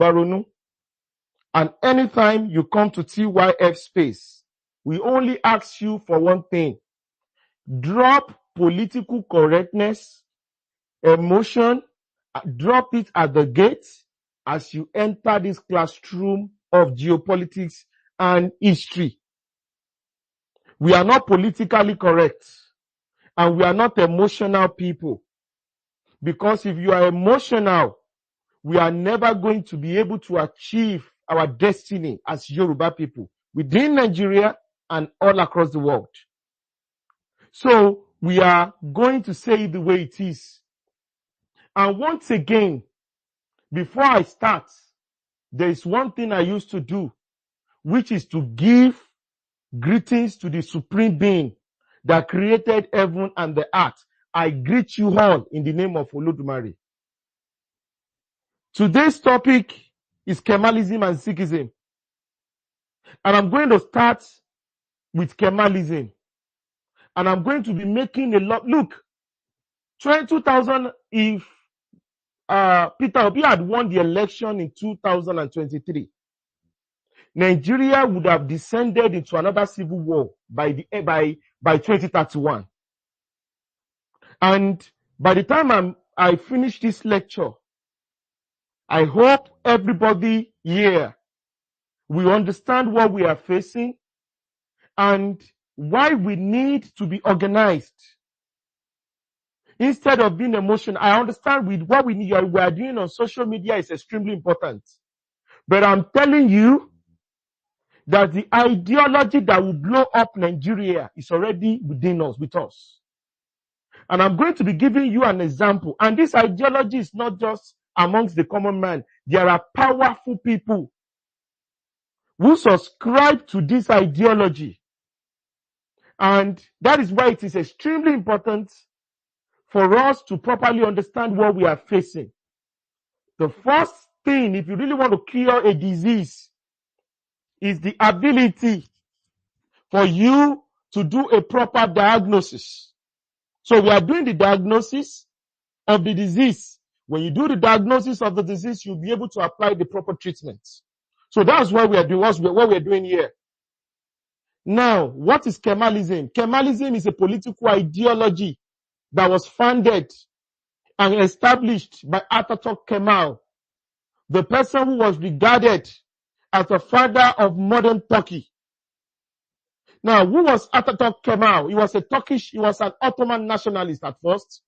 Baronu. And anytime you come to TYF space, we only ask you for one thing. Drop political correctness, emotion, drop it at the gate as you enter this classroom of geopolitics and history. We are not politically correct, and we are not emotional people. Because if you are emotional, we are never going to be able to achieve our destiny as Yoruba people within Nigeria and all across the world. So we are going to say it the way it is. And once again, before I start, there is one thing I used to do, which is to give greetings to the Supreme Being that created heaven and the earth. I greet you all in the name of Olodumare. Today's topic is Kemalism and Zikism. And I'm going to start with Kemalism. And I'm going to be making a lot. Look, 2000, if Peter Obi had won the election in 2023, Nigeria would have descended into another civil war by 2031. And by the time I finish this lecture, I hope everybody here will understand what we are facing and why we need to be organized. Instead of being emotional, I understand with what we are doing on social media is extremely important. But I'm telling you that the ideology that will blow up Nigeria is already within us, with us. And I'm going to be giving you an example. And this ideology is not just amongst the common man. There are powerful people who subscribe to this ideology. And that is why it is extremely important for us to properly understand what we are facing. The first thing, if you really want to cure a disease, is the ability for you to do a proper diagnosis. So we are doing the diagnosis of the disease. When you do the diagnosis of the disease, you'll be able to apply the proper treatment. So that's what we are doing, what we're doing here. Now, what is Kemalism? Kemalism is a political ideology that was founded and established by Atatürk Kemal, the person who was regarded as the father of modern Turkey. Now, who was Atatürk Kemal? He was an Ottoman nationalist at first,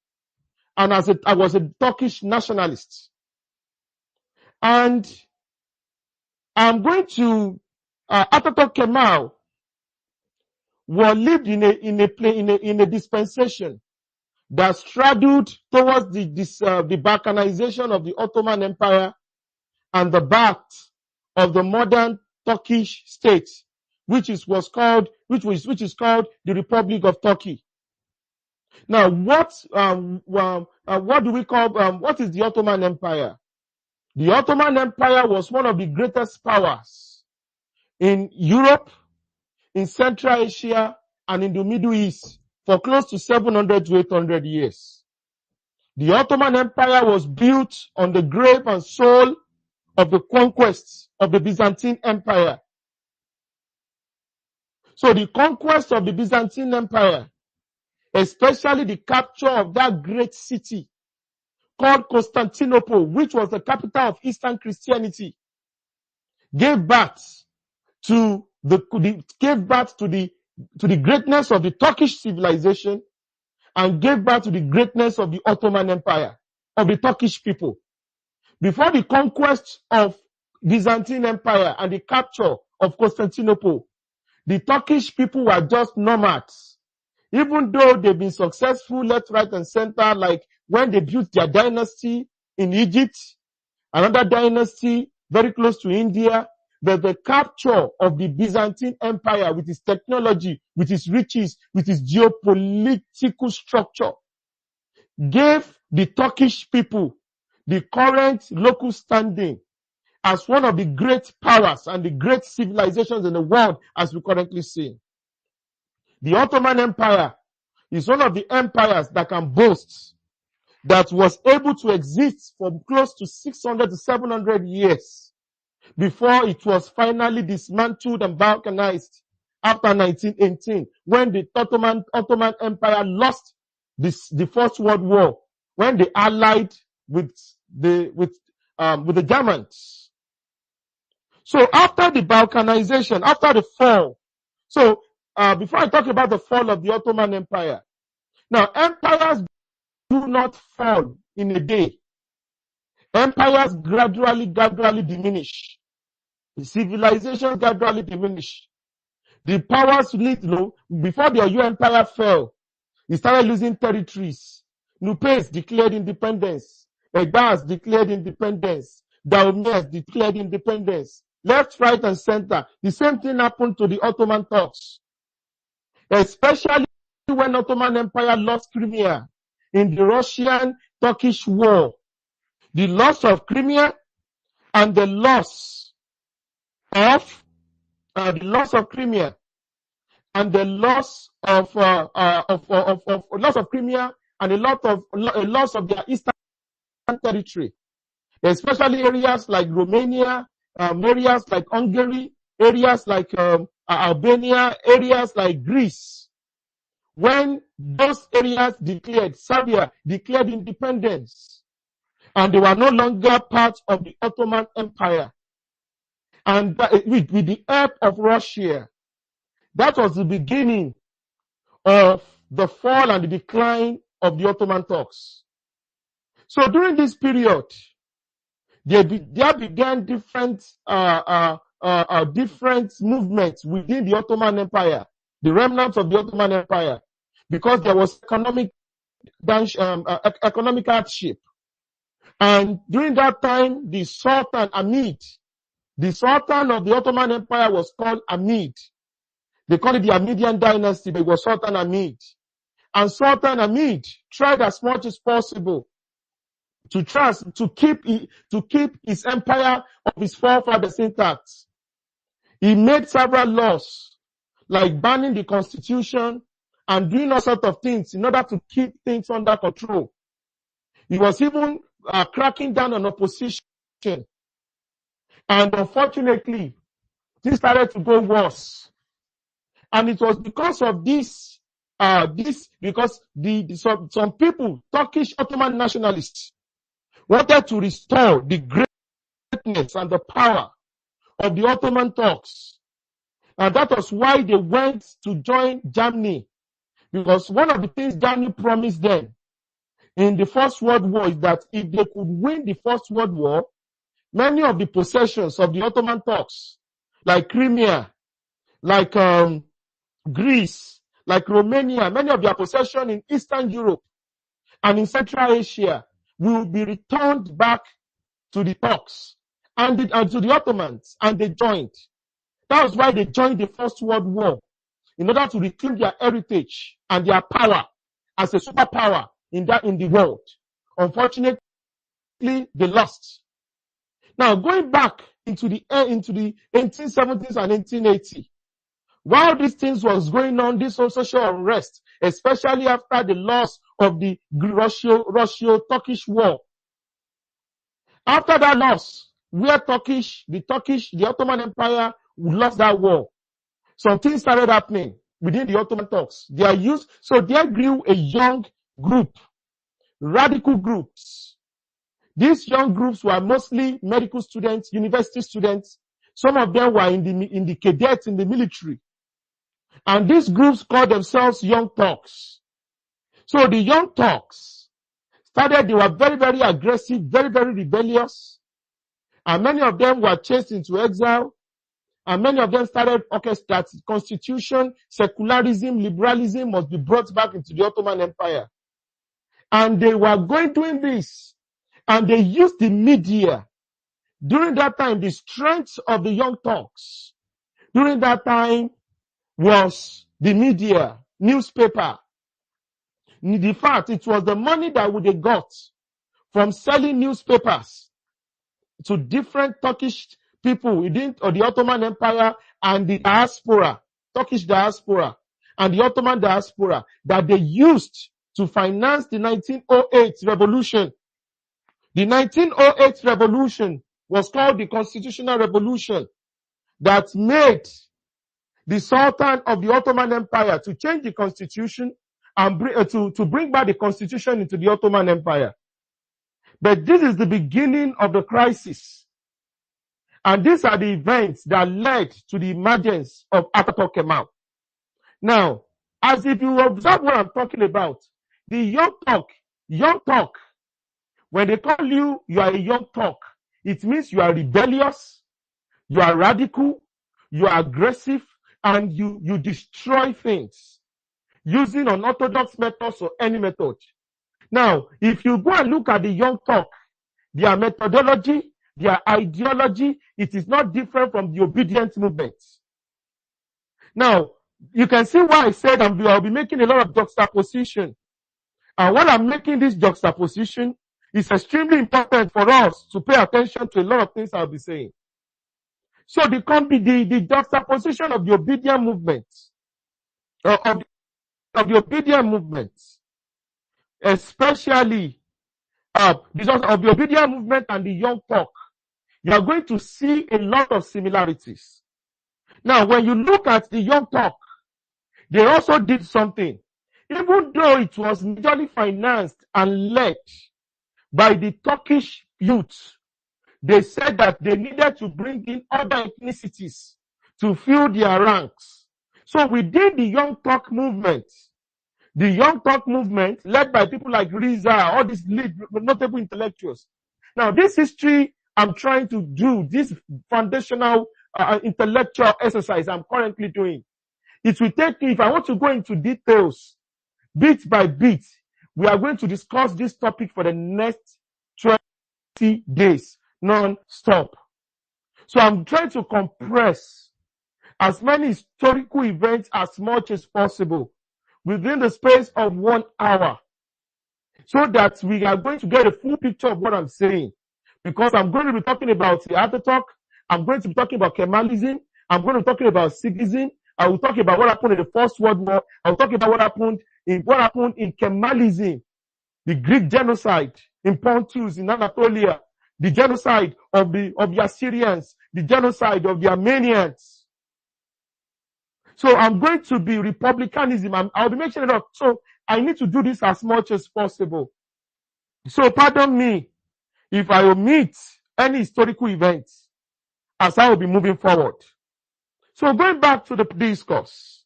and I was a Turkish nationalist. And I'm going to Atatürk Kemal lived in a dispensation that straddled towards the balkanization of the Ottoman Empire and the birth of the modern Turkish state, which is called the Republic of Turkey. Now, what do we call what is the Ottoman Empire? The Ottoman Empire was one of the greatest powers in Europe, in Central Asia, and in the Middle East for close to 700 to 800 years. The Ottoman Empire was built on the grave and soul of the conquests of the Byzantine Empire. So the conquest of the Byzantine Empire, especially the capture of that great city called Constantinople, which was the capital of Eastern Christianity, gave birth to the greatness of the Turkish civilization and gave birth to the greatness of the Ottoman Empire, of the Turkish people. Before the conquest of Byzantine Empire and the capture of Constantinople, the Turkish people were just nomads. Even though they've been successful left, right, and center, like when they built their dynasty in Egypt, another dynasty very close to India, but the capture of the Byzantine Empire with its technology, with its riches, with its geopolitical structure, gave the Turkish people the current local standing as one of the great powers and the great civilizations in the world as we currently see. The Ottoman Empire is one of the empires that can boast that was able to exist for close to 600 to 700 years before it was finally dismantled and balkanized after 1918, when the Ottoman Empire lost the First World War, when they allied with the Germans. So after the balkanization, after the fall, before I talk about the fall of the Ottoman Empire, now empires do not fall in a day. Empires gradually diminish. The civilization gradually diminish. The powers before the Oyo Empire fell, it started losing territories. Nupes declared independence. Egbas declared independence. Daomes declared independence. Left, right, and center. The same thing happened to the Ottoman Turks. Especially when Ottoman Empire lost Crimea in the Russian-Turkish War. The loss of Crimea and the loss of Crimea and the loss of Crimea and a loss of their eastern territory, especially areas like Romania, areas like Hungary, areas like Albania, areas like Greece. When those areas Serbia declared independence, and they were no longer part of the Ottoman Empire, and with the help of Russia, that was the beginning of the fall and the decline of the Ottoman Turks. So during this period, there began different movements within the Ottoman Empire, the remnants of the Ottoman Empire, because there was economic hardship. And during that time, the Sultan Hamid, the Sultan of the Ottoman Empire, was called Hamid. They call it the Hamidian dynasty, but it was Sultan Hamid. And Sultan Hamid tried as much as possible to keep his empire of his forefathers intact. He made several laws, like banning the constitution and doing all sorts of things in order to keep things under control. He was even cracking down on opposition. And unfortunately, things started to go worse. And it was because of this, because some people, Turkish Ottoman nationalists, wanted to restore the greatness and the power of the Ottoman Turks. And that was why they went to join Germany. Because one of the things Germany promised them in the First World War is that if they could win the First World War, many of the possessions of the Ottoman Turks, like Crimea, like Greece, like Romania, many of their possessions in Eastern Europe and in Central Asia will be returned back to the Turks and to the Ottomans, and they joined. That was why they joined the First World War, in order to reclaim their heritage and their power as a superpower in the world. Unfortunately, they lost. Now, going back into the 1870s and 1880s, while these things was going on, this social unrest, especially after the loss of the Russo-Turkish War. After that loss, where the Ottoman Empire lost that war, some things started happening within the Ottoman Turks. There grew a young group, radical groups. These young groups were mostly medical students, university students. Some of them were in the cadets, in the military. And these groups called themselves Young Turks. So the Young Turks they were very, very aggressive, very, very rebellious. And many of them were chased into exile. And many of them started that constitution, secularism, liberalism must be brought back into the Ottoman Empire. And they were doing this. And they used the media. During that time, the strength of the Young Turks, during that time, was the media, newspaper. In fact, it was the money that they got from selling newspapers to different Turkish people within the Ottoman Empire and the diaspora, Turkish diaspora, and the Ottoman diaspora, that they used to finance the 1908 revolution. The 1908 revolution was called the Constitutional Revolution that made the Sultan of the Ottoman Empire to change the constitution and to bring back the constitution into the Ottoman Empire. But this is the beginning of the crisis. And these are the events that led to the emergence of Atatürk Kemal. Now, as if you observe what I'm talking about, the young Turk, when they call you, you are a young Turk, it means you are rebellious, you are radical, you are aggressive, and you destroy things using unorthodox methods or any method. Now, if you go and look at the young Turk, their methodology, their ideology, it is not different from the obedient movement. Now, you can see why I said I'll be making a lot of juxtaposition. And while I'm making this juxtaposition, it's extremely important for us to pay attention to a lot of things I'll be saying. So the juxtaposition of the obedient movement, of the obedient movement, especially of the obedient movement and the young Turk, you are going to see a lot of similarities. Now, when you look at the young Turk, they also did something. Even though it was majorly financed and led by the Turkish youth, they said that they needed to bring in other ethnicities to fill their ranks. So within the young Turk movement, led by people like Riza, all these notable intellectuals. Now, this history I'm trying to do, this foundational intellectual exercise I'm currently doing, it will take me, if I want to go into details, bit by bit, we are going to discuss this topic for the next 20 days, non-stop. So I'm trying to compress as many historical events as much as possible within the space of 1 hour, so that we are going to get a full picture of what I'm saying. Because I'm going to be talking about the Atatürk, I'm going to be talking about Kemalism, I'm going to be talking about Zikism, I will talk about what happened in the First World War, I will talk about what happened in Kemalism, the Greek genocide in Pontus, in Anatolia, the genocide of the Assyrians, the genocide of the Armenians. So I'm going to be republicanism. I'll be mentioning it up. So I need to do this as much as possible. So pardon me if I omit any historical events as I will be moving forward. So going back to the discourse.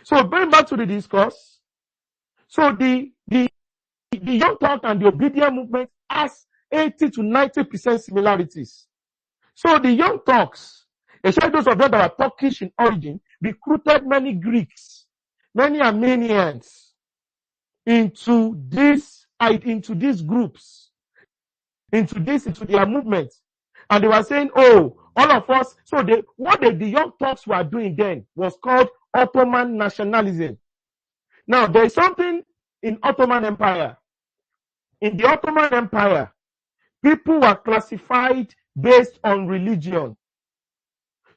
So the young Turk and the obedient movement has 80 to 90% similarities. So the young Turks, especially those of them that are Turkish in origin, recruited many Greeks, many Armenians into these groups, into their movement. And they were saying, oh, all of us, so what the young Turks were doing then was called Ottoman nationalism. Now, there is something in Ottoman Empire. In the Ottoman Empire, people were classified based on religion.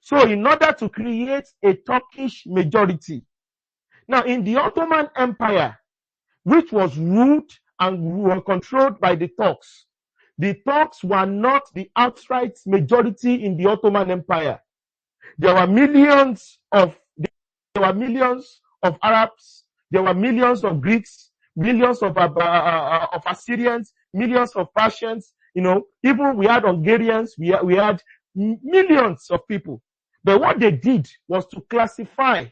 So in order to create a Turkish majority. Now, in the Ottoman Empire, which was ruled and were controlled by the Turks were not the outright majority in the Ottoman Empire. There were millions of Arabs, there were millions of Greeks, millions of Assyrians, millions of Persians, even we had Hungarians, we had millions of people. But what they did was to classify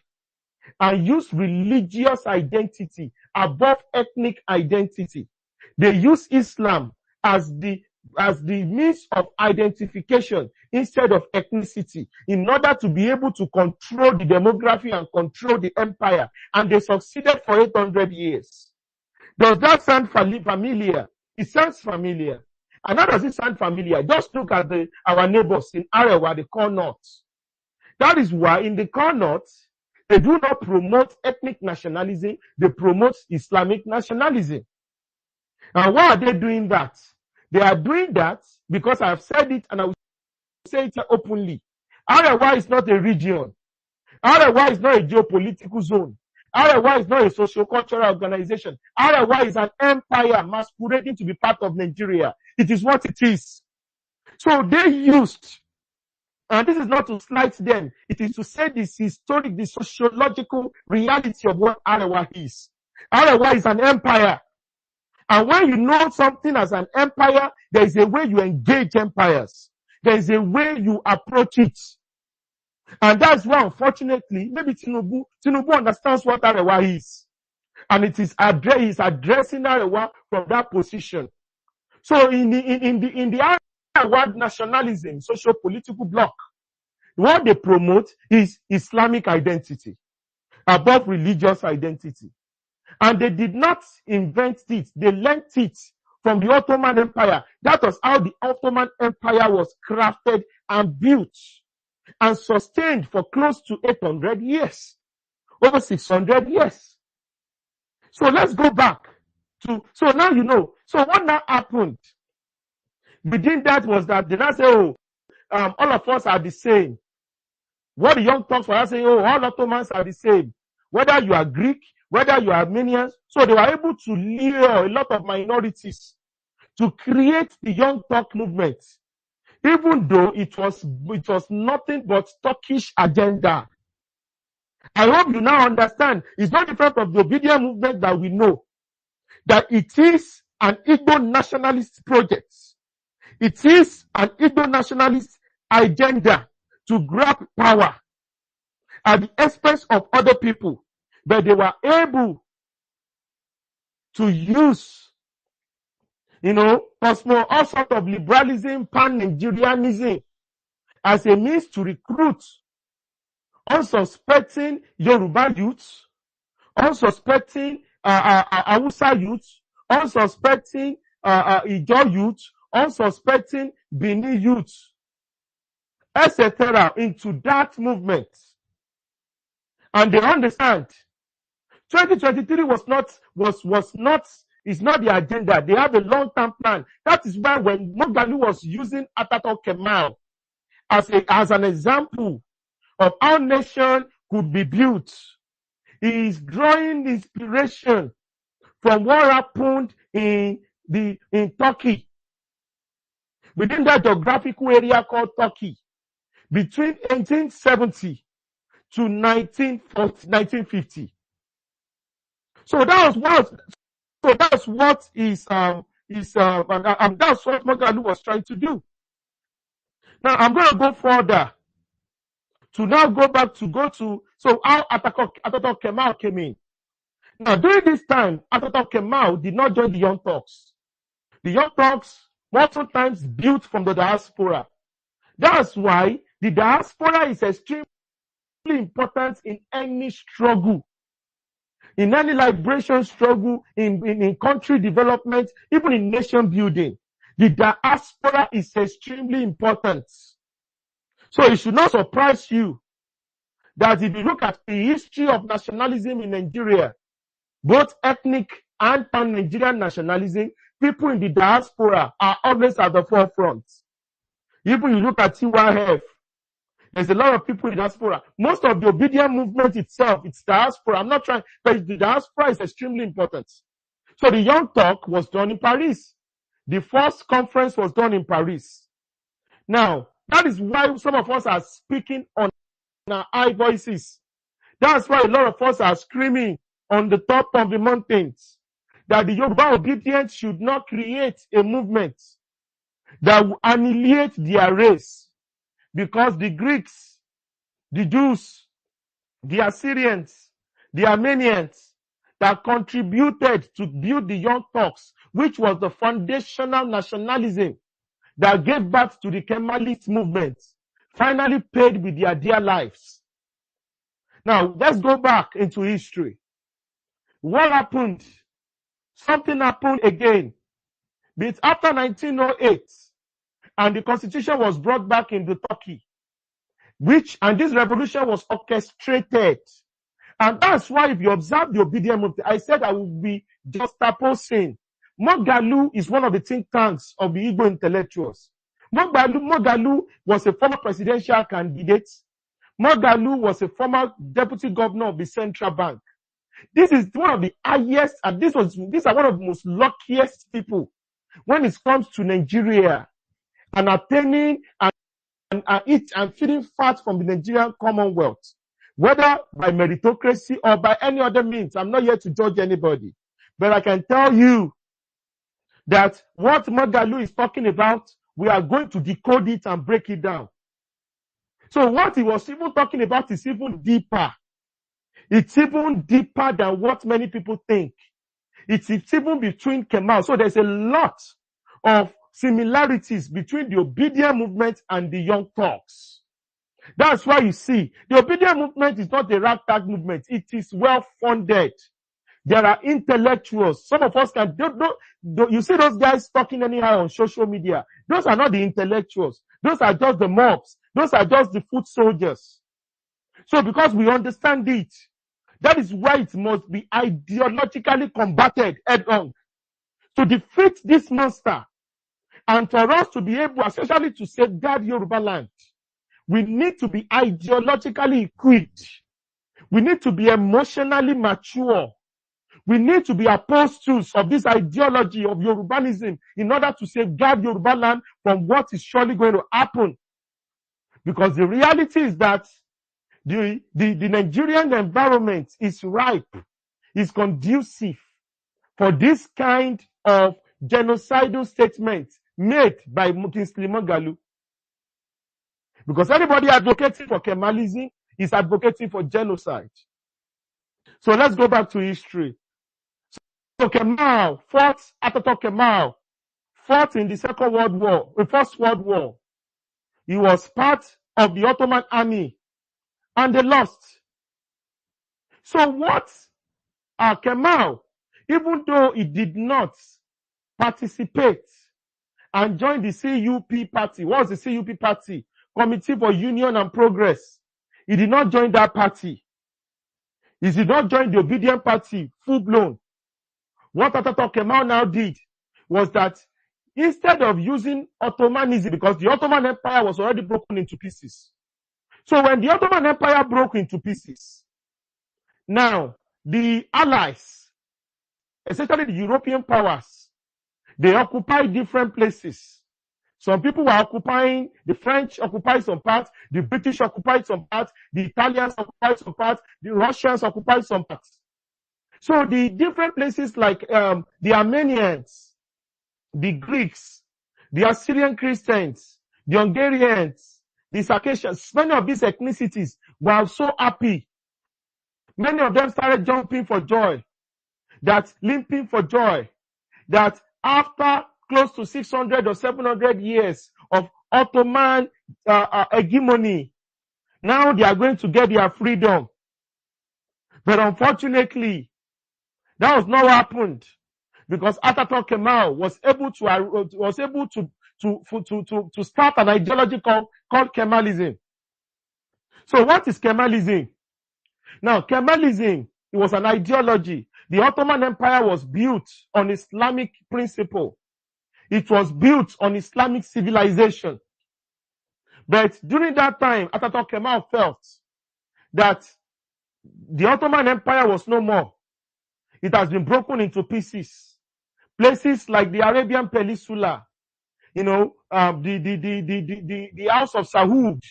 and use religious identity above ethnic identity. They use Islam as the means of identification instead of ethnicity in order to be able to control the demography and control the empire. And they succeeded for 800 years. Does that sound familiar? It sounds familiar. And how does it sound familiar? Just look at our neighbors in Arewa, the core north. That is why in the core north, they do not promote ethnic nationalism, they promote Islamic nationalism. And why are they doing that? They are doing that because I have said it and I will say it openly. Arewa is not a region. Arewa is not a geopolitical zone. Arewa is not a socio-cultural organization. Arewa is an empire masquerading to be part of Nigeria. It is what it is. So they used, and this is not to slight them, it is to say this historic, the sociological reality of what Arewa is. Arewa is an empire. And when you know something as an empire, there is a way you engage empires. There is a way you approach it. And that's why, unfortunately, maybe Tinubu understands what Arewa is. And it is addressing Arewa from that position. So in the Arewa nationalism, socio-political bloc, what they promote is Islamic identity above religious identity. And they did not invent it. They learned it from the Ottoman Empire. That was how the Ottoman Empire was crafted and built and sustained for close to 800 years, over 600 years. So let's go back to, so now you know. So what now happened within that was that they now say, all of us are the same. What the young talks were saying, all Ottomans are the same. Whether you are Greek, whether you are Armenians. So they were able to lure a lot of minorities to create the Young Turk movement, even though it was nothing but Turkish agenda. I hope you now understand. It's not different from the Obedient movement that we know, that it is an Igbo nationalist project. It is an Igbo nationalist agenda to grab power at the expense of other people. But they were able to use, all sort of liberalism, pan-Nigerianism as a means to recruit unsuspecting Yoruba youths, unsuspecting Hausa youths, unsuspecting Ijaw youths, unsuspecting Benin youths, etc., into that movement. And they understand 2023 is not the agenda. They have a long-term plan. That is why when Moghalu was using Ataturk Kemal as an example of how nation could be built, he is drawing inspiration from what happened in Turkey, within that geographical area called Turkey, between 1870 to 1950. So that's what that's what Moghalu was trying to do. Now I'm going to go further to now go to how Ataturk Kemal came in. Now during this time, Ataturk Kemal did not join the Young Turks. The Young Turks multiple times built from the diaspora. That's why the diaspora is extremely important in any struggle, in any liberation struggle, in country development, even in nation building. The diaspora is extremely important. So it should not surprise you that if you look at the history of nationalism in Nigeria, both ethnic and pan-Nigerian nationalism, people in the diaspora are always at the forefront. Even you look at TYF, there's a lot of people in the diaspora. Most of the Obedient movement itself, it's diaspora. I'm not trying, but the diaspora is extremely important. So the Young Turk was done in Paris. The first conference was done in Paris. Now, that is why some of us are speaking on our high voices. That's why a lot of us are screaming on the top of the mountains that the Yoruba Obedience should not create a movement that will annihilate their race. Because the Greeks, the Jews, the Assyrians, the Armenians that contributed to build the Young Turks, which was the foundational nationalism that gave birth to the Kemalist movement, finally paid with their dear lives. Now, let's go back into history. What happened? Something happened again. But after 1908, and the constitution was brought back into Turkey, and this revolution was orchestrated. And that's why if you observe the Obedient movement, I said I will be juxtaposing. Moghalu is one of the think tanks of the Igbo intellectuals. Moghalu was a former presidential candidate. Moghalu was a former deputy governor of the central bank. This is one of the highest, and these are one of the most luckiest people when it comes to Nigeria and attaining and feeding fat from the Nigerian Commonwealth, whether by meritocracy or by any other means. I'm not here to judge anybody, but I can tell you that what Magalu is talking about, we are going to decode it and break it down. So what he was even talking about is even deeper. It's even deeper than what many people think. It's even between Kemal. So there's a lot of similarities between the obedient movement and the Young Turks. That's why you see, the obedient movement is not a ragtag movement. It is well funded. There are intellectuals. Some of us you see those guys talking anyhow on social media. Those are not the intellectuals. Those are just the mobs. Those are just the foot soldiers. So because we understand it, that is why it must be ideologically combated head on. To defeat this monster and for us to be able, especially to safeguard Yoruba land, we need to be ideologically equipped. We need to be emotionally mature. We need to be apostles of this ideology of Yorubanism in order to safeguard Yoruba land from what is surely going to happen. Because the reality is that the Nigerian environment is ripe, is conducive for this kind of genocidal statement made by Kingsley Moghalu. Because anybody advocating for Kemalism is advocating for genocide. So let's go back to history. So Kemal fought, Ataturk Kemal fought in the First World War. He was part of the Ottoman army and they lost. So what Kemal, even though he did not participate and join the CUP party, what was the CUP party? Committee for Union and Progress. He did not join that party. He did not join the Obedient Party, full blown. What Ataturk Kemal now did was that instead of using Ottomanism, because the Ottoman Empire was already broken into pieces. So when the Ottoman Empire broke into pieces, now the allies, especially the European powers, they occupied different places. Some people were occupying, the French occupied some parts, the British occupied some parts, the Italians occupied some parts, the Russians occupied some parts. So the different places like the Armenians, the Greeks, the Assyrian Christians, the Hungarians, the Circassians, many of these ethnicities were so happy. Many of them started jumping for joy, limping for joy, that after close to 600 or 700 years of Ottoman hegemony, now they are going to get their freedom. But unfortunately, that was not what happened, because Ataturk Kemal was able to start an ideology called Kemalism. So what is Kemalism? Now, Kemalism, it was an ideology. The Ottoman Empire was built on Islamic principle. It was built on Islamic civilization. But during that time, Ataturk Kemal felt that the Ottoman Empire was no more. It has been broken into pieces. Places like the Arabian Peninsula, the House of Saud,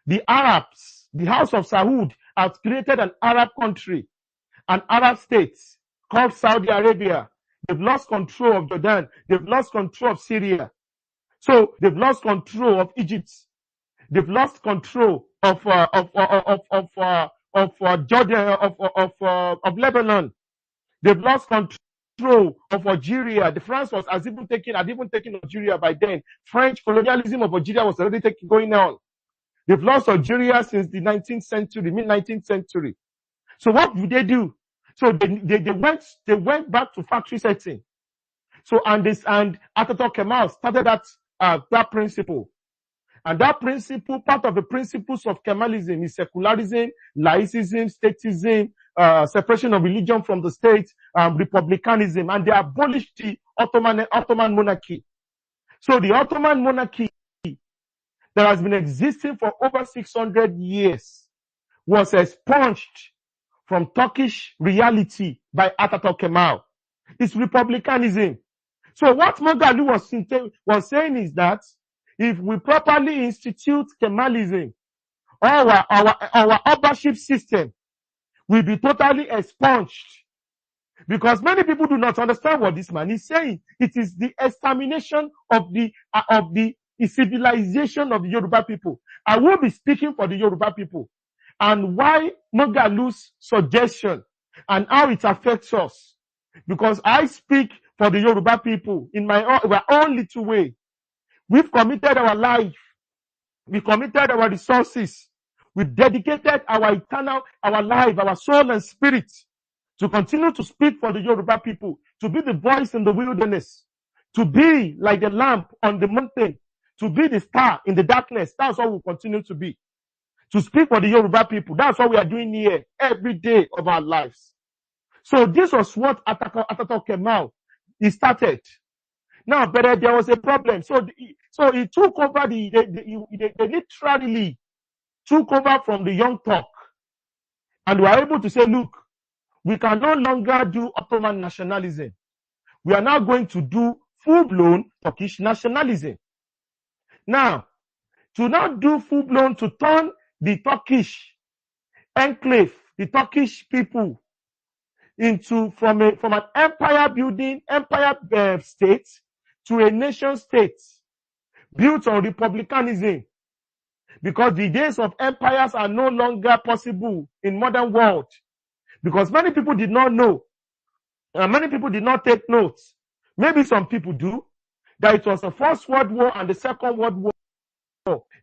the Arabs, the House of Saud has created an Arab country, an Arab state called Saudi Arabia. They've lost control of Jordan. They've lost control of Syria. So they've lost control of Egypt. They've lost control of Jordan, of Lebanon. They've lost control of Algeria. The France had even taken Algeria by then. French colonialism of Algeria was already going on. They've lost Algeria since the 19th century, mid-19th century. So what do they do? So they went back to factory setting. So and Ataturk Kemal started that principle. And that principle, part of the principles of Kemalism is secularism, laicism, statism, separation of religion from the state, republicanism, and they abolished the Ottoman monarchy. So the Ottoman monarchy that has been existing for over 600 years was expunged from Turkish reality by Atatürk Kemal. It's republicanism. So what Moghalu was saying is that if we properly institute Kemalism, our ownership system will be totally expunged. Because many people do not understand what this man is saying. It is the extermination of the civilization of the Yoruba people. I will be speaking for the Yoruba people and why Moghalu's suggestion and how it affects us. Because I speak for the Yoruba people in my own little way. We've committed our life. We committed our resources. We've dedicated our life, our soul and spirit to continue to speak for the Yoruba people, to be the voice in the wilderness, to be like the lamp on the mountain, to be the star in the darkness. That's what we'll continue to be. To speak for the Yoruba people. That's what we are doing here every day of our lives. So this was what Atatürk Kemal started. Now, but there was a problem. So he took over they literally took over from the Young Turk. And we are able to say, look, we can no longer do Ottoman nationalism. We are now going to do full-blown Turkish nationalism. Now, to not do full-blown, to turn the Turkish enclave, the Turkish people, from an empire-building, state to a nation state built on republicanism. Because the days of empires are no longer possible in modern world. Because many people did not know, and many people did not take notes. Maybe some people do, that it was the First World War and the Second World War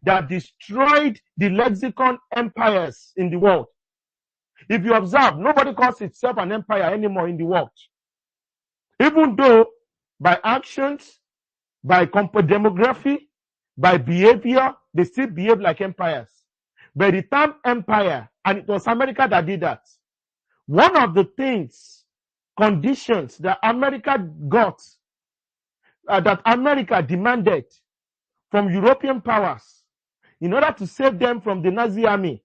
that destroyed the lexicon empires in the world. If you observe, nobody calls itself an empire anymore in the world. Even though by actions, by demography, by behavior, they still behave like empires. But the term empire, and it was America that did that. One of the conditions that America got, that America demanded from European powers in order to save them from the Nazi army,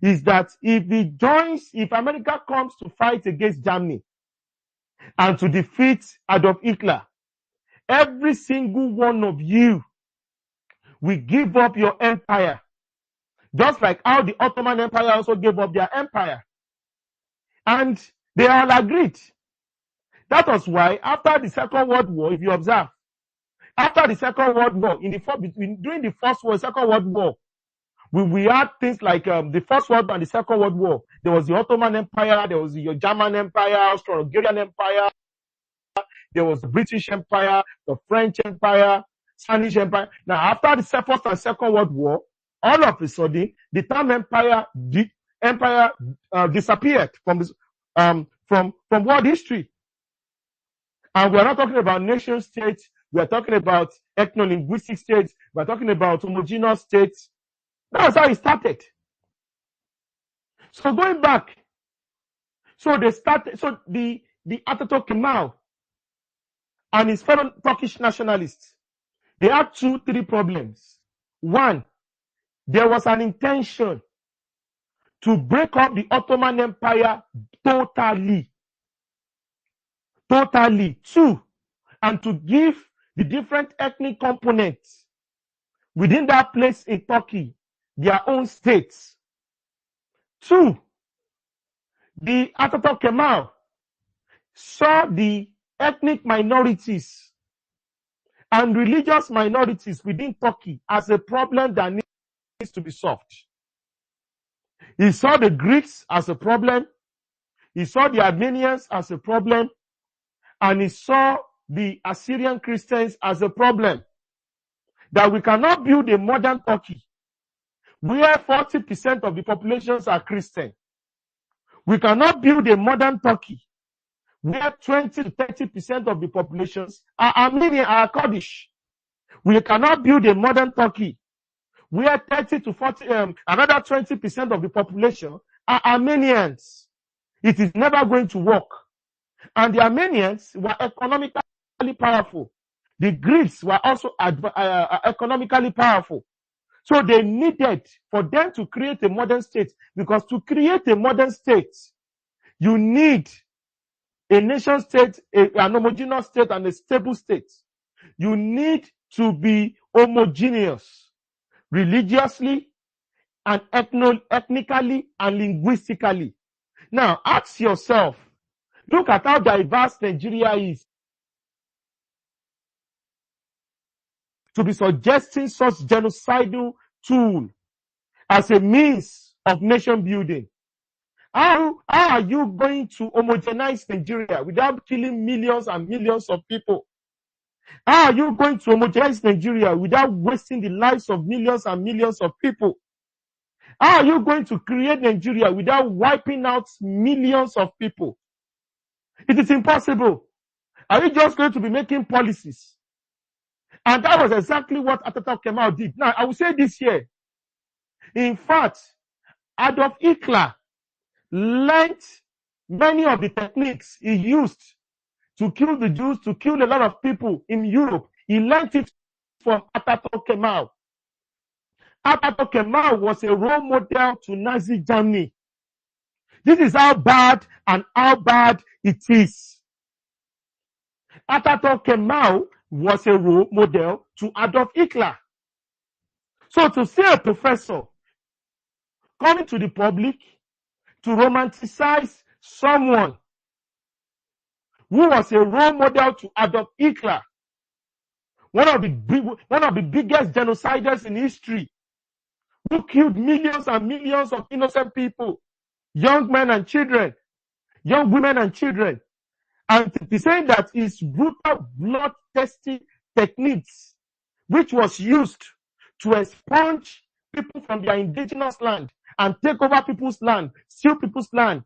is that if America comes to fight against Germany and to defeat Adolf Hitler, every single one of you will give up your empire. Just like how the Ottoman Empire also gave up their empire. And they all agreed. That was why after the Second World War, if you observe, after the Second World War, during the First World, Second World War, we had things like the First World War and the Second World War. There was the Ottoman Empire, there was the German Empire, Austro-Hungarian Empire, there was the British Empire, the French Empire, Spanish Empire. Now, after the First and Second World War, all of a sudden, the term empire disappeared from world history. And we are not talking about nation states. We are talking about ethno-linguistic states. We are talking about homogeneous states. That's how it started. So going back, the Atatürk Kemal and his fellow Turkish nationalists, they had 3 problems. One, there was an intention to break up the Ottoman Empire totally. 2, and to give the different ethnic components within that place in Turkey their own states. 2, the Atatürk Kemal saw the ethnic minorities and religious minorities within Turkey as a problem that needs to be solved. He saw the Greeks as a problem. He saw the Armenians as a problem. And he saw the Assyrian Christians as a problem. That we cannot build a modern Turkey where 40% of the populations are Christian. We cannot build a modern Turkey where 20 to 30% of the populations are Armenian, are Kurdish. We cannot build a modern Turkey where 30 to 40, another 20% of the population are Armenians. It is never going to work. And the Armenians were economically powerful. The Greeks were also economically powerful. So they needed for them to create a modern state, because to create a modern state, You need a nation state, an homogeneous state, and a stable state. You need to be homogeneous religiously and ethnically and linguistically. Now, ask yourself, look at how diverse Nigeria is to be suggesting such genocidal tool as a means of nation building. How are you going to homogenize Nigeria without killing millions and millions of people? How are you going to homogenize Nigeria without wasting the lives of millions and millions of people? How are you going to create Nigeria without wiping out millions of people? It is impossible. Are you just going to be making policies? And that was exactly what Ataturk Kemal did. Now, I will say this here. In fact, Adolf Hitler learned many of the techniques he used to kill the Jews, to kill a lot of people in Europe. He learned it from Ataturk Kemal. Ataturk Kemal was a role model to Nazi Germany. This is how bad it is. Ataturk Kemal was a role model to Adolf Hitler. So to see a professor coming to the public to romanticize someone who was a role model to Adolf Hitler, one of the biggest genociders in history, who killed millions and millions of innocent people, young men and children, young women and children, and to say that his brutal blood-testing techniques, which was used to expunge people from their indigenous land and take over people's land, steal people's land,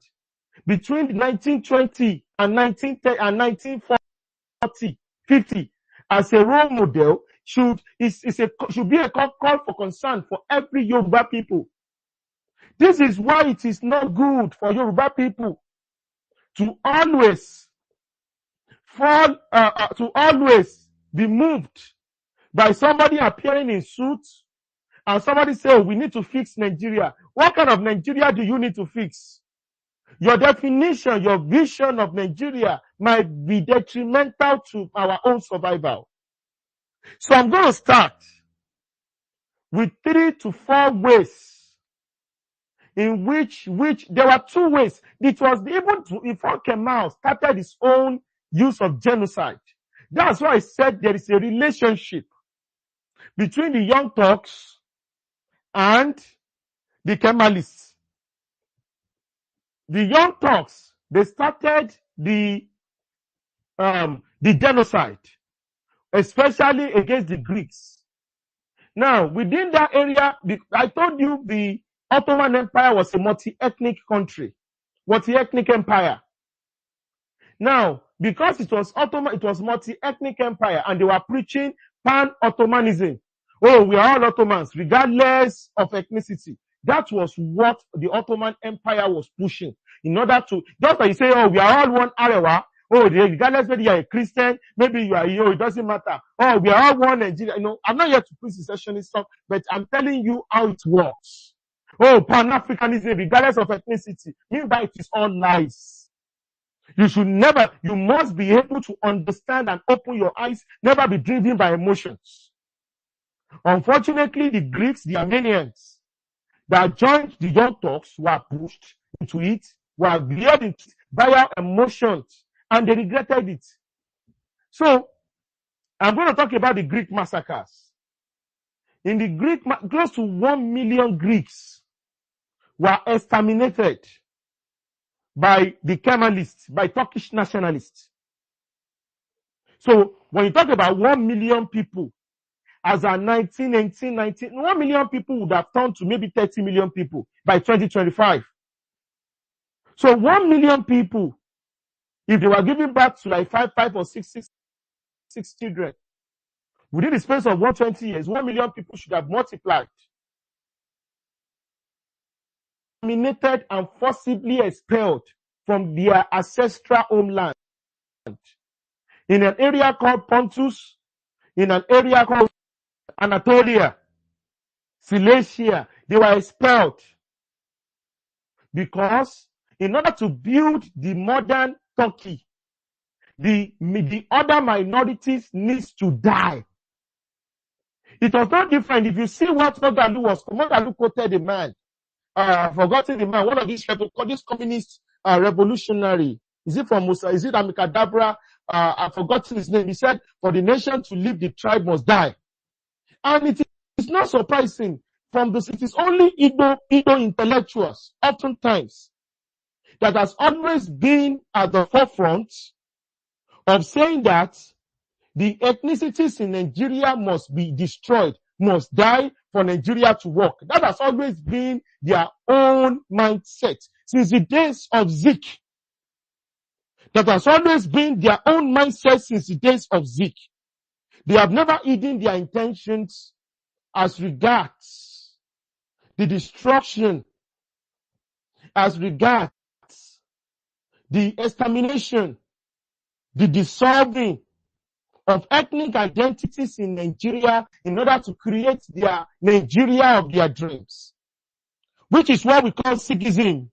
between 1920 and 1940, 50, as a role model, should be a call for concern for every Yoruba people. This is why it is not good for Yoruba people to always be moved by somebody appearing in suits and somebody say, oh, we need to fix Nigeria. What kind of Nigeria do you need to fix? Your definition, your vision of Nigeria might be detrimental to our own survival. So I'm going to start with 3 to 4 ways in which there were 2 ways. It was even before Kemal started his own use of genocide. That's why I said there is a relationship between the Young Turks and the Kemalists. The Young Turks, they started the genocide, especially against the Greeks. Now, within that area, I told you the Ottoman Empire was a multi-ethnic country, multi-ethnic empire. Now, because it was Ottoman, it was multi-ethnic empire, and they were preaching pan-Ottomanism. Oh, we are all Ottomans, regardless of ethnicity. That was what the Ottoman Empire was pushing. In order to, just like you say, oh, we are all one Arewa. Oh, regardless whether you are a Christian, maybe you are, it doesn't matter. Oh, we are all one Nigeria. I'm not here to preach secessionist stuff, but I'm telling you how it works. Oh, Pan-Africanism, regardless of ethnicity. Meanwhile, it is all lies. You must be able to understand and open your eyes, never be driven by emotions. Unfortunately, the Greeks, the Armenians, that joined the Young Turks were pushed into it, were lured into it via emotions, and they regretted it. So, I'm going to talk about the Greek massacres. In the Greek, close to 1 million Greeks were exterminated by the Kemalists, by Turkish nationalists. So, when you talk about 1 million people, as at 1 million people would have turned to maybe 30 million people by 2025. So 1 million people, if they were giving birth to like 5 or 6 children, within the space of 120 years, 1 million people should have multiplied. Terminated and forcibly expelled from their ancestral homeland. In an area called Pontus, in an area called Anatolia, Cilicia, they were expelled because in order to build the modern Turkey, the other minorities needs to die. It was not different. If you see what Moghalu was, Moghalu quoted a man, forgotten the man, one of these communist revolutionary. Is it from Musa? Is it Amikadabra? I've forgotten his name. He said, for the nation to live, the tribe must die. And it is not surprising from this. It is only Igbo intellectuals, oftentimes, that has always been at the forefront of saying that the ethnicities in Nigeria must be destroyed, must die for Nigeria to work. That has always been their own mindset since the days of Zik. That has always been their own mindset since the days of Zik. They have never hidden their intentions as regards the destruction, as regards the extermination, the dissolving of ethnic identities in Nigeria in order to create their Nigeria of their dreams, which is what we call Zikism,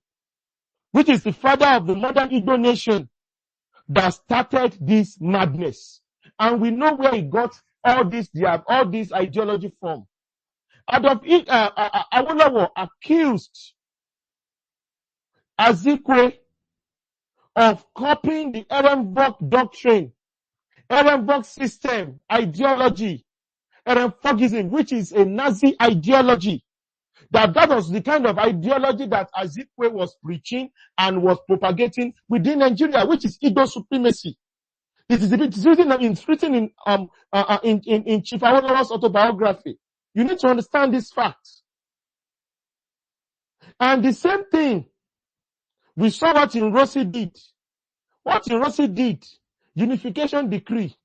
which is the father of the modern Igbo nation that started this madness. And we know where he got all this ideology from. Awolowo accused Azikwe of copying the Ehrenberg doctrine, Ehrenberg system, ideology, Ehrenbergism, which is a Nazi ideology. That was the kind of ideology that Azikwe was preaching and was propagating within Nigeria, which is Igbo supremacy. It's written in Chief Awolowo's autobiography. You need to understand this fact. And the same thing, we saw what Rossi did. What Rossi did, unification decree.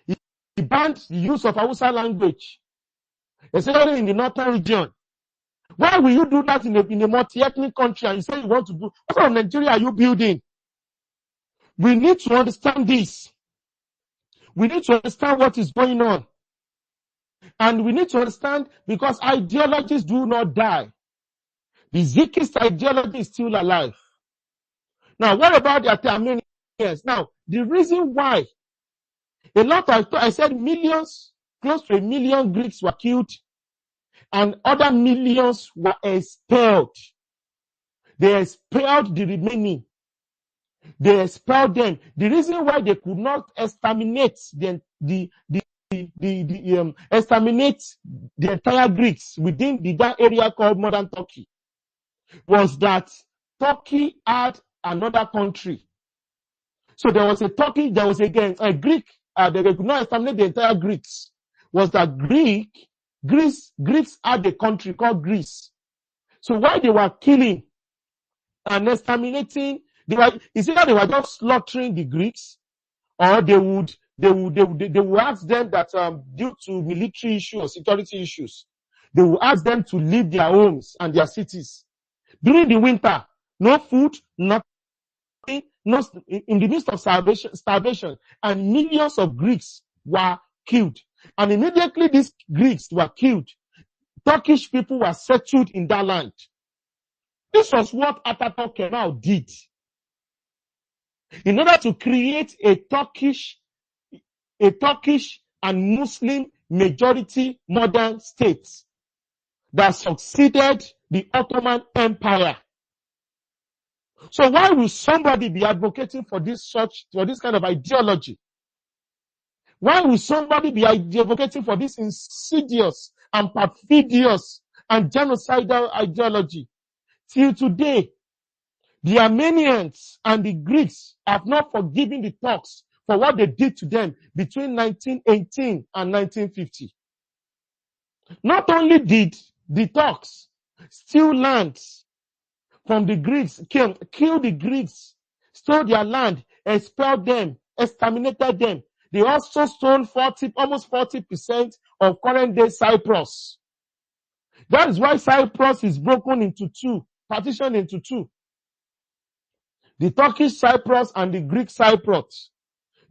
He banned the use of Hausa language, especially in the northern region. Why will you do that in a multi-ethnic country and you say you want to do? What kind of Nigeria are you building? We need to understand this. We need to understand what is going on. And we need to understand because ideologies do not die. The Zikist ideology is still alive. Now, what about the Armenians? Now, the reason why I said millions, close to 1 million Greeks were killed and other millions were expelled. They expelled the remaining. They expelled them. The reason why they could not exterminate exterminate the entire Greeks within that area called modern Turkey was that Turkey had another country. So there was a Turkey, there was again a Greek, they could not exterminate the entire Greeks. Was that Greeks had a country called Greece. So while they were killing and exterminating, it's either they were just slaughtering the Greeks, or they would ask them that due to military issues or security issues, they will ask them to leave their homes and their cities. During the winter, no food, nothing, in the midst of starvation, and millions of Greeks were killed. And immediately these Greeks were killed, Turkish people were settled in that land. This was what Atatürk Kemal did. In order to create a Turkish and Muslim majority modern state that succeeded the Ottoman Empire. So why will somebody be advocating for this kind of ideology? Why will somebody be advocating for this insidious and perfidious and genocidal ideology? Till today, the Armenians and the Greeks have not forgiven the Turks for what they did to them between 1918 and 1950. Not only did the Turks steal lands from the Greeks, kill the Greeks, stole their land, expelled them, exterminated them, they also stole almost 40% of current day Cyprus. That is why Cyprus is broken into two, partitioned into two. The Turkish Cyprus and the Greek Cyprus.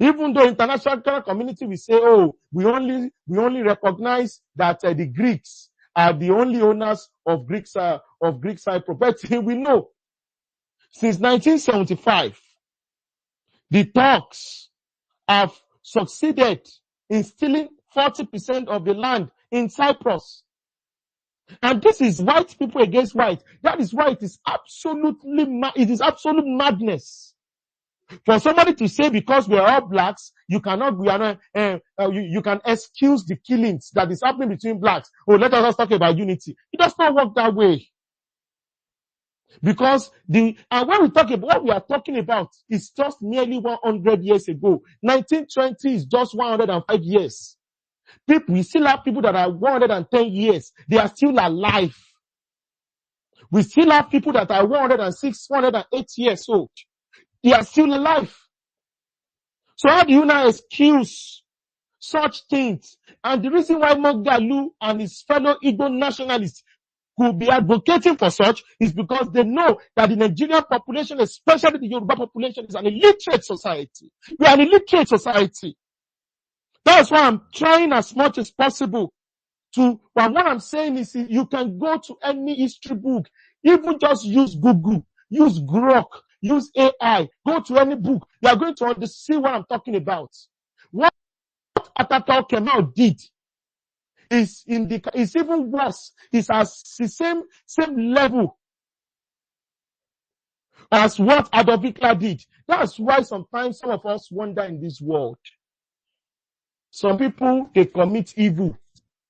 Even though international community will say, oh, we only recognize that the Greeks are the only owners of Greek Cyprus. But we know Since 1975, the Turks have succeeded in stealing 40% of the land in Cyprus. And this is white people against white. That is why it is absolute madness for somebody to say because we are all blacks, you can excuse the killings that is happening between blacks. Oh, let us talk about unity. It does not work that way. Because when we talk about what we are talking about is just nearly 100 years ago. 1920 is just 105 years. We still have people that are 110 years. They are still alive. We still have people that are 106, 108 years old. They are still alive. So how do you now excuse such things? And the reason why Moghalu and his fellow Igbo nationalists could be advocating for such is because they know that the Nigerian population, especially the Yoruba population, is an illiterate society. We are an illiterate society. That's why I'm trying as much as possible to, but what I'm saying is you can go to any history book, even just use Google, use Grok, use AI, go to any book. You are going to see what I'm talking about. What Ataturk Kemal did is even worse. It's as the same level as what Adolf Hitler did. That's why sometimes some of us wonder in this world. Some people, they commit evil,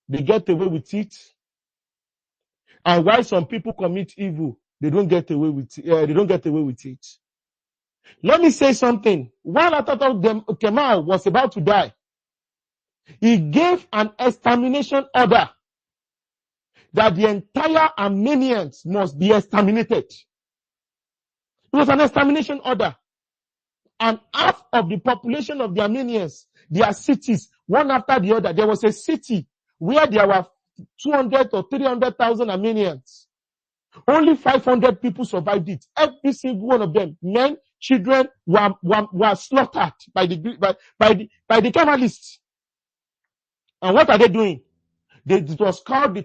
they get away with it. And why some people commit evil, they don't get away with it. Let me say something. While Ataturk Kemal was about to die, he gave an extermination order that the entire Armenians must be exterminated. It was an extermination order. And half of the population of the Armenians, their cities, one after the other. There was a city where there were 200 or 300,000 Armenians. Only 500 people survived it. Every single one of them, men, children, were slaughtered by the Kemalists. And what are they doing? It was called the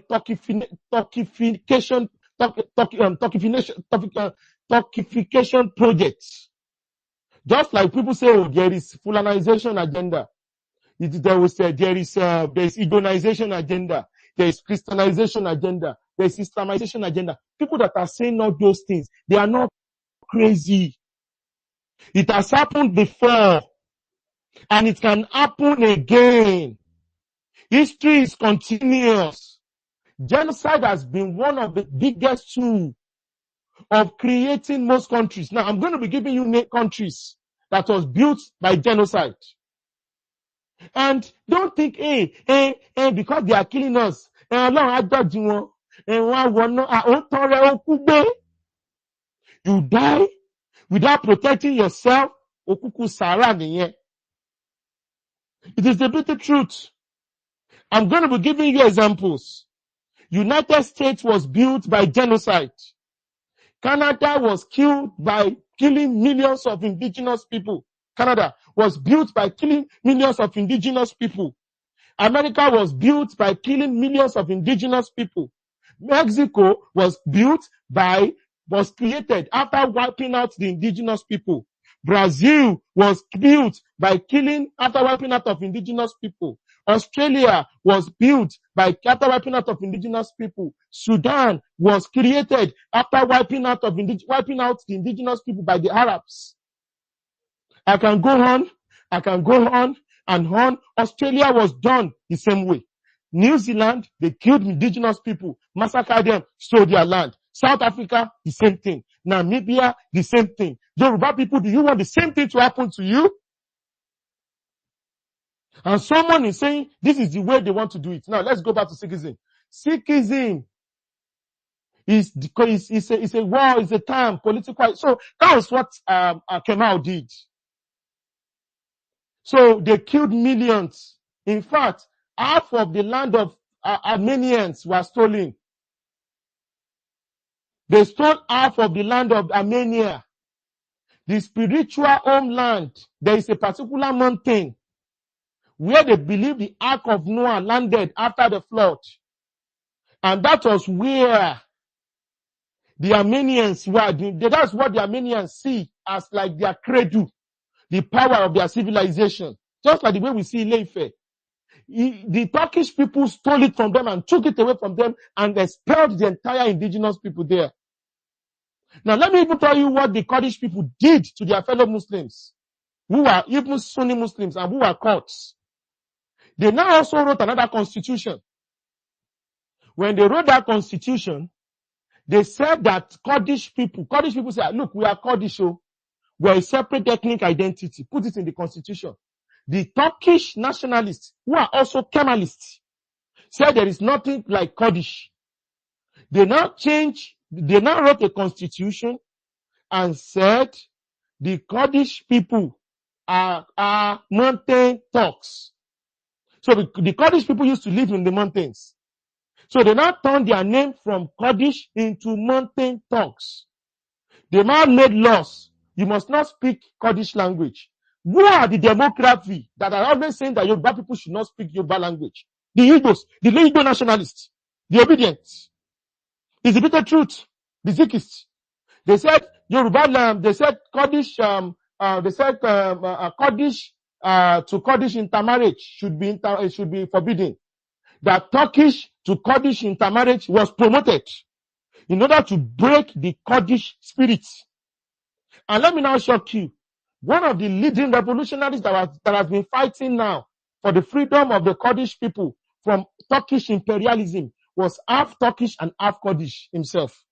Turkification project. Just like people say, oh, there is Fulanization agenda. There is Igonization agenda. There is Christianization agenda. There is Islamization agenda. People that are saying all those things, they are not crazy. It has happened before. And it can happen again. History is continuous. Genocide has been one of the biggest tools of creating most countries. Now, I'm going to be giving you countries that was built by genocide. And don't think, because they are killing us, you die without protecting yourself. It is the bitter truth. I'm going to be giving you examples. United States was built by genocide. Canada was killed by killing millions of indigenous people. Canada was built by killing millions of indigenous people. America was built by killing millions of indigenous people. Mexico was created after wiping out the indigenous people. Brazil was built by killing after wiping out of indigenous people. Australia was built after wiping out of indigenous people. Sudan was created after wiping out the indigenous people by the Arabs. I can go on and on. Australia was done the same way. New Zealand, they killed indigenous people, massacred them, stole their land. South Africa, the same thing. Namibia, the same thing. Yoruba people, do you want the same thing to happen to you? And someone is saying this is the way they want to do it. Now let's go back to Zikism. Zikism is a war, is a term, political. So that was what Kemal did. So they killed millions. In fact, half of the land of Armenians was stolen. They stole half of the land of Armenia. The spiritual homeland, there is a particular mountain where they believe the Ark of Noah landed after the flood. And that was where The Armenians were doing, that's what the Armenians see as like their cradle, the power of their civilization. Just like the way we see Ile-Ife. The Turkish people stole it from them and took it away from them and expelled the entire indigenous people there. Now let me even tell you what the Kurdish people did to their fellow Muslims, who are even Sunni Muslims and who are Kurds. They now also wrote another constitution. When they wrote that constitution, they said that Kurdish people say, look, we are Kurdish, we are a separate ethnic identity. Put it in the constitution. The Turkish nationalists, who are also Kemalists, said there is nothing like Kurdish. They now wrote a constitution and said the Kurdish people are mountain Turks. So the Kurdish people used to live in the mountains. So they now turned their name from Kurdish into mountain Turks. They now made laws. You must not speak Kurdish language. Who are the demography that are always saying that Yoruba people should not speak Yoruba language? The Igbos, the Igbo nationalists, the obedient. It's the bitter truth. The Zikists. They said Yoruba, they said Kurdish, Kurdish, to Kurdish intermarriage should be forbidden. That Turkish to Kurdish intermarriage was promoted in order to break the Kurdish spirit. And let me now shock you. One of the leading revolutionaries that has been fighting now for the freedom of the Kurdish people from Turkish imperialism was half Turkish and half Kurdish himself.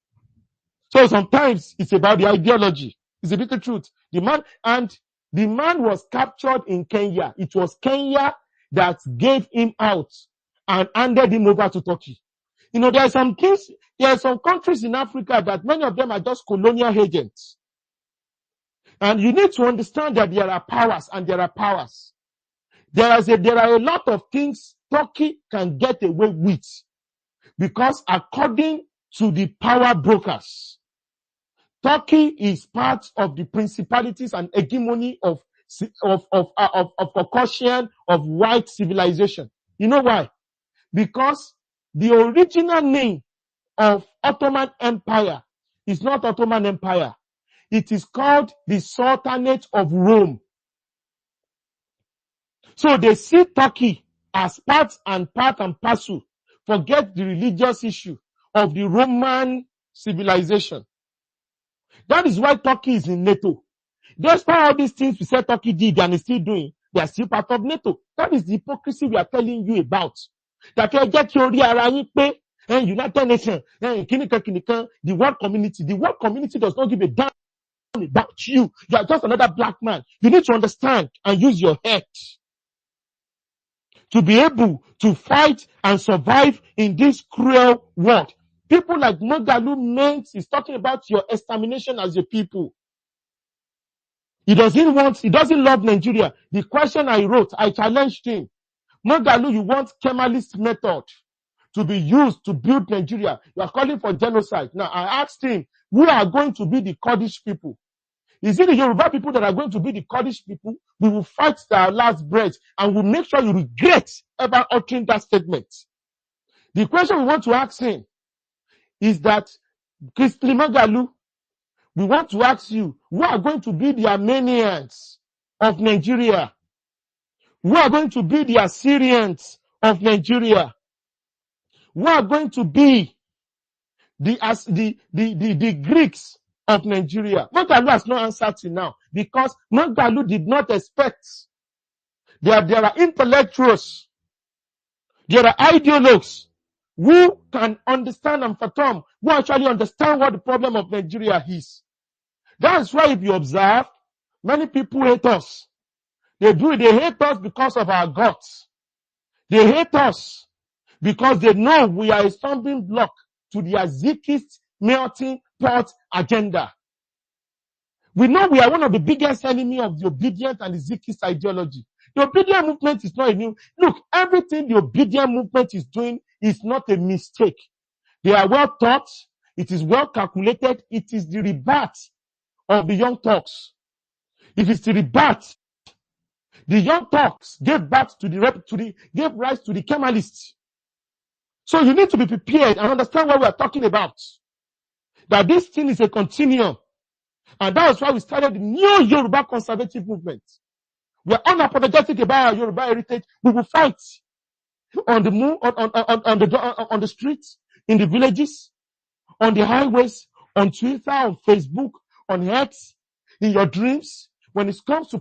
So sometimes it's about the ideology. It's a bitter truth. The man was captured in Kenya. It was Kenya that gave him out and handed him over to Turkey. You know, there are some countries in Africa that many of them are just colonial agents. And you need to understand that there are powers and there are powers. There are a lot of things Turkey can get away with because according to the power brokers, Turkey is part of the principalities and hegemony of Caucasian, of white civilization. You know why? Because the original name of Ottoman Empire is not Ottoman Empire. It is called the Sultanate of Rome. So they see Turkey as part and parcel. Forget the religious issue of the Roman civilization. That is why Turkey is in NATO. Despite all these things we said Turkey did and is still doing, they are still part of NATO. That is the hypocrisy we are telling you about. That can get your United Nations, the world community. The world community does not give a damn about you. You are just another black man. You need to understand and use your head to be able to fight and survive in this cruel world. People like Moghalu is talking about your extermination as a people. He doesn't love Nigeria. The question I wrote, I challenged him. Moghalu, you want Kemalist method to be used to build Nigeria. You are calling for genocide. Now, I asked him, who are going to be the Kurdish people? Is it the Yoruba people that are going to be the Kurdish people? We will fight their last breath and we'll make sure you regret ever uttering that statement. The question we want to ask him is that, Christy Moghalu, we want to ask you, who are going to be the Armenians of Nigeria? Who are going to be the Assyrians of Nigeria? Who are going to be the Greeks of Nigeria? Moghalu has no answer till now because Moghalu did not expect. There are intellectuals, there are ideologues who can understand and fathom, who actually understand what the problem of Nigeria is. That's why if you observe, many people hate us. They hate us because of our guts. They hate us because they know we are a stumbling block to their Zikist melting pot agenda. We know we are one of the biggest enemy of the obedient and the Zikist ideology. The obedient movement is not a new. Look, everything the obedient movement is doing is not a mistake. They are well taught. It is well calculated. It is the rebirth of the Young Turks. If it's the rebirth, the Young Turks gave rise to the Kemalists. So you need to be prepared and understand what we are talking about. that this thing is a continuum. And that was why we started the new Yoruba conservative movement. We are unapologetic about our Yoruba heritage. We will fight on the streets, in the villages, on the highways, on Twitter, on Facebook, on X, in your dreams. When it comes to